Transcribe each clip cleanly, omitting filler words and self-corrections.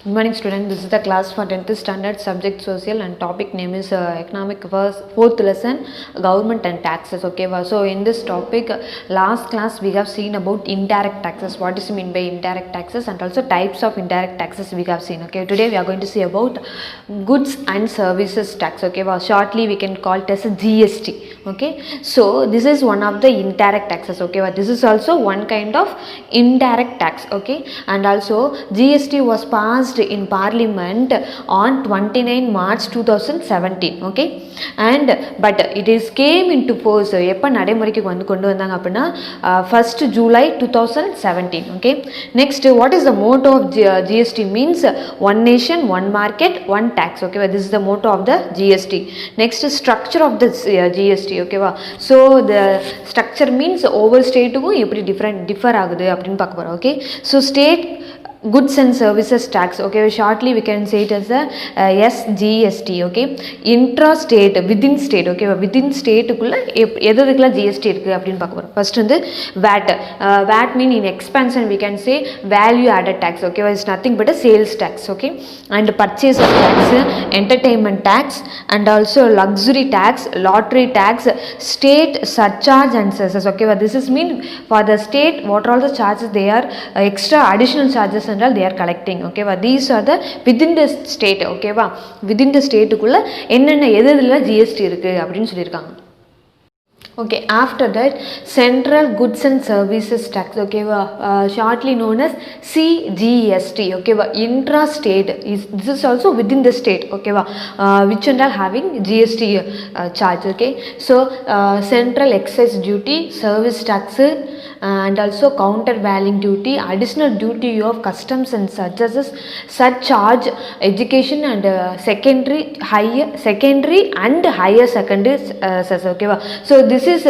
Good morning student, this is the class for 10th standard subject social and topic name is economic first, 4th lesson government and taxes. Okay, so in this topic last class we have seen about indirect taxes, what is mean by indirect taxes and also types of indirect taxes we have seen. Okay, today we are going to see about goods and services tax. Okay, shortly we can call it as a GST. Okay, so this is one of the indirect taxes. Okay, this is also one kind of indirect tax. Okay, and also GST was passed in parliament on 29 March 2017. Okay, and but it is came into force எப்ப நடைமுறைக்கு கொண்டு வந்தாங்க அப்படினா 1st July 2017. Okay, next what is the motto of GST means one nation one market one tax. Okay, this is the motto of the GST. Next structure of the GST. Okay, so the structure means over state க்கு எப்படி differ ஆகுது அப்படினு பார்க்க போறோம். Okay, so state goods and services tax. Okay, shortly we can say it as a SGST. Okay, intra-state, within state. Okay, within state குள்ள எதுக்குள்ள GST இருக்கு அப்படினு பார்க்க போறோம். First வந்து VAT. VAT mean in expansion we can say value added tax. Okay, it's nothing but a sales tax. Okay, and purchase tax, entertainment tax, and also luxury tax, lottery tax, state surcharge and cesses. Okay, this is mean for the state what are all the charges they are extra additional charges and all they are collecting. Okay, these are the within the state. Okay, within the state குள்ள என்னென்ன எதுல GST இருக்கு அப்படினு சொல்லிருக்காங்க. Okay, after that central goods and services tax. Okay, shortly known as CGST. Okay, intra-state this is also within the state. Okay, which and are having GST charge. Okay, so central excise duty, service tax, and also countervailing duty, additional duty of customs and surcharge, education and secondary and higher secondary okay, so this is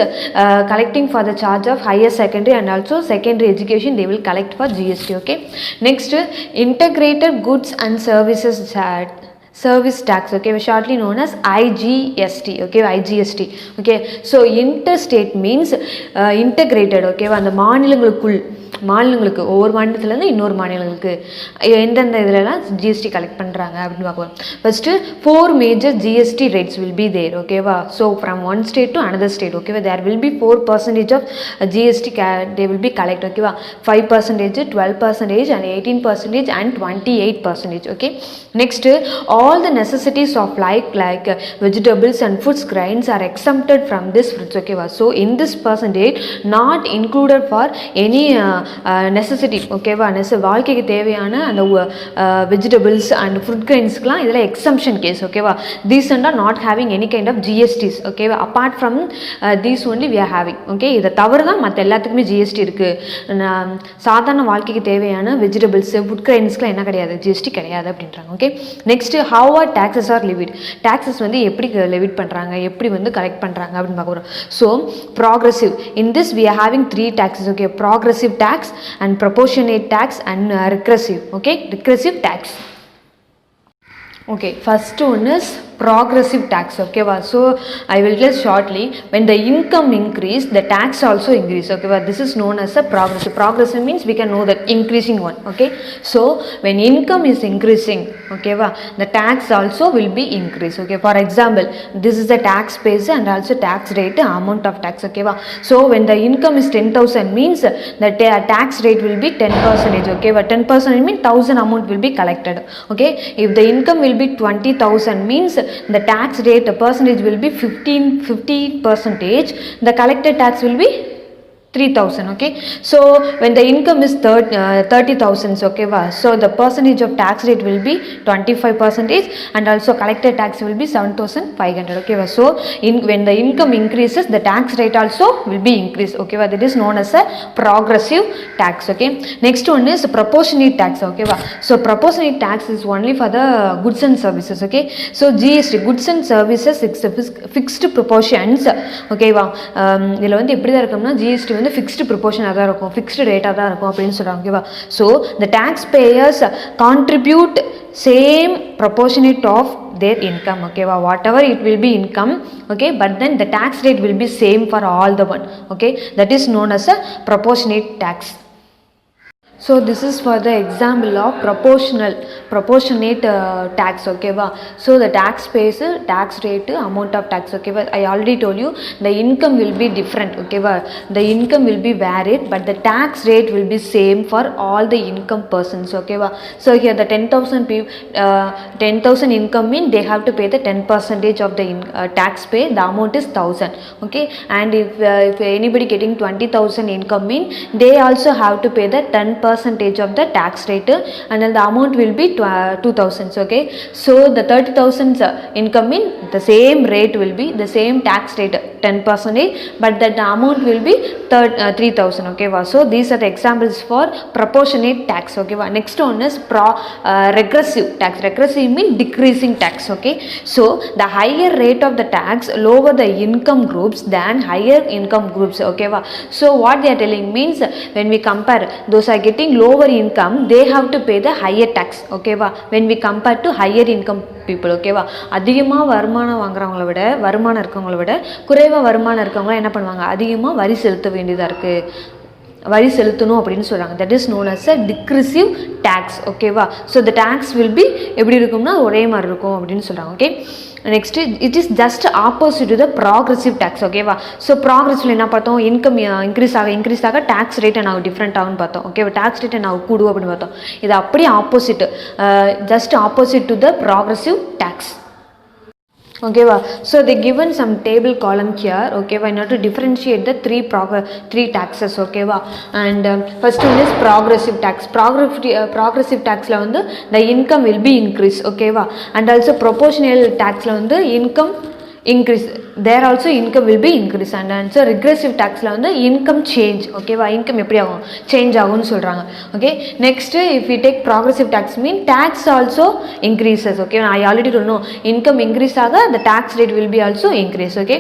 collecting for the charge of higher secondary and also secondary education they will collect for GST. Okay, next integrated goods and services service tax. Okay, shortly known as IGST. Okay, IGST. Okay, so interstate means integrated. Okay, அந்த மாநிலங்களுக்கு ஒவ்வொரு மாநிலத்திலேருந்து இன்னொரு மாநிலங்களுக்கு எந்தெந்த இதிலலாம் GST collect பண்ணுறாங்க அப்படின்னு பார்க்கலாம். First 4 major GST rates will be there. ஓகேவா, so from one state to another state. ஓகேவா, there will be 4% of GST they will be collect. ஓகேவா, 5%, 12% and 18% and 28%. Okay, next all the necessities of like vegetables and foods grains are exempted from this fruits. Okay, so in this percentage not included for any necessity. ஓகேவா, வாழ்க்கைக்கு தேவையான அந்த vegetables and fruit கிரெயின்ஸ்க்குலாம் இதில் exemption case. ஓகேவா, these and are not having any kind of GSTs. ஓகேவா, apart from these only we are having. Okay, இதை தவிர தான் மற்ற எல்லாத்துக்குமே ஜிஎஸ்டி இருக்குது. சாதாரண வாழ்க்கைக்கு தேவையான வெஜிடபிள்ஸ் ஃபுட் கிரெயின்ஸ்க்குலாம் என்ன கிடையாது, ஜிஎஸ்டி கிடையாது அப்படின்றாங்க. Okay, next how are taxes are levied. Taxes வந்து எப்படி லிவிட் பண்ணுறாங்க, எப்படி வந்து கலெக்ட் பண்ணுறாங்க அப்படின்னு பார்க்க போகிறோம். So progressive, in this we are having 3 taxes. Okay, progressive tax and proportionate tax and regressive. Okay, regressive tax. Okay, first one is progressive tax. Okay, so I will tell shortly. When the income increase, the tax also increase. Okay, this is known as a progressive means we can know that increasing one. Okay, so when income is increasing, okay, the tax also will be increased. Okay, for example, this is the tax base and also tax rate, amount of tax. Okay, so when the income is 10,000 means the tax rate will be 10%. Okay, 10% means 1,000 amount will be collected. Okay, if the income will be 20,000 means the tax rate percentage will be 50%. The collected tax will be 3,000. Okay, so when the income is 30,000, okay, so the percentage of tax rate will be 25% and also collected tax will be 7,500. Okay, so when the income increases the tax rate also will be increased. Okay, that is known as a progressive tax. Okay, next one is proportionate tax. Okay, so proportionate tax is only for the goods and services. Okay, so GST, goods and services, fixed proportions. Okay, இதில் வந்து எப்படி தான் இருக்கும்னா GST வந்து fixed ப்ரொபோர்ஷனாக தான் இருக்கும், fixed ரேட்டாக தான் இருக்கும் அப்படின்னு சொல்கிறாங்க. ஓகேவா, so the taxpayers contribute same proportionate of their income. Okay, whatever it will be income. Okay, but then the tax rate will be same for all the one. Okay, that is known as a proportionate tax. So this is for the example of proportionate tax, okay va. So the tax pays tax rate amount of tax, okay va. I already told you the income will be different, okay va. The income will be varied but the tax rate will be same for all the income persons, okay va. So here the 10,000 people 10,000 income mean they have to pay the 10% of the tax pay, the amount is 1,000, okay. And if anybody getting 20,000 income mean they also have to pay the 10% of the tax rate, and then the amount will be 2,000, okay. So the 30,000 income mean the same rate will be the same tax rate 10%, but that amount will be 3,000, okay. So these are the examples for proportionate tax, okay. Next one is regressive tax. Regressive mean decreasing tax, okay. So the higher rate of the tax lower the income groups than higher income groups, okay. So what they are telling means when we compare those are getting lower income they have to pay the higher tax, okay va. When we compare to higher income people, okay va. அதிகமாக வருமானம் வாங்குறவங்கள விட வருமானம் இருக்கவங்கள விட குறைவாக வருமானம் இருக்கவங்க என்ன பண்ணுவாங்க, அதிகமாக வரி செலுத்த வேண்டியதாக இருக்குது, வரி செலுத்தணும் அப்படின்னு சொல்கிறாங்க. That is known as a degressive tax, ஓகேவா. So the tax will be எப்படி இருக்கும்னா ஒரே மாதிரி இருக்கும் அப்படின்னு சொல்கிறாங்க, okay. Next it is just opposite to the progressive tax, ஓகேவா. ஸோ ப்ராக்ரெசிவ்ல என்ன பார்த்தோம், இன்கம் இன்க்ரீஸ் ஆக டேக்ஸ் ரேட் என்ன டிஃப்ரெண்ட் ஆகும்னு பார்த்தோம், ஓகேவா. டேக்ஸ் ரேட் என்ன கூடும் அப்படின்னு பார்த்தோம். இது அப்படியே opposite, just opposite to the progressive tax, okay va. So they given some table column here, okay va, in order to differentiate the three taxes, okay va. And first one is progressive tax. Progressive tax la vandu the income will be increase, okay va. And also proportional tax la vandu income increase, there also income will be increase. And so regressive tax la vandu income change, okay va. Income eppadi agum change agum nu solranga, okay. Next if we take progressive tax mean tax also increases, okay. I already don't know income increase aga the tax rate will be also increase, okay.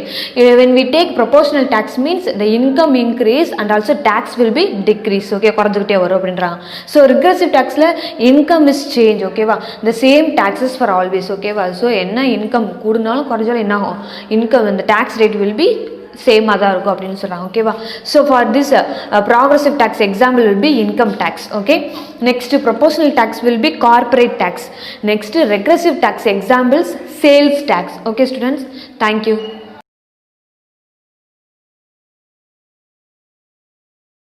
When we take proportional tax means the income increase and also tax will be decrease, okay, குறஞ்சிட்டே வரும் அப்படின்றாங்க. So regressive tax la income is change, okay va. The same taxes for always, okay va. So என்ன income கூடுனாலும் குறஞ்சாலும் என்ன ஆகும், income the tax rate will be சேமாக தான் இருக்கும் அப்படின்னு சொல்கிறாங்க, ஓகேவா. So for this progressive tax example will be income tax, okay. Next proportional tax will be corporate tax. Next regressive tax examples sales tax, okay students. Thank you.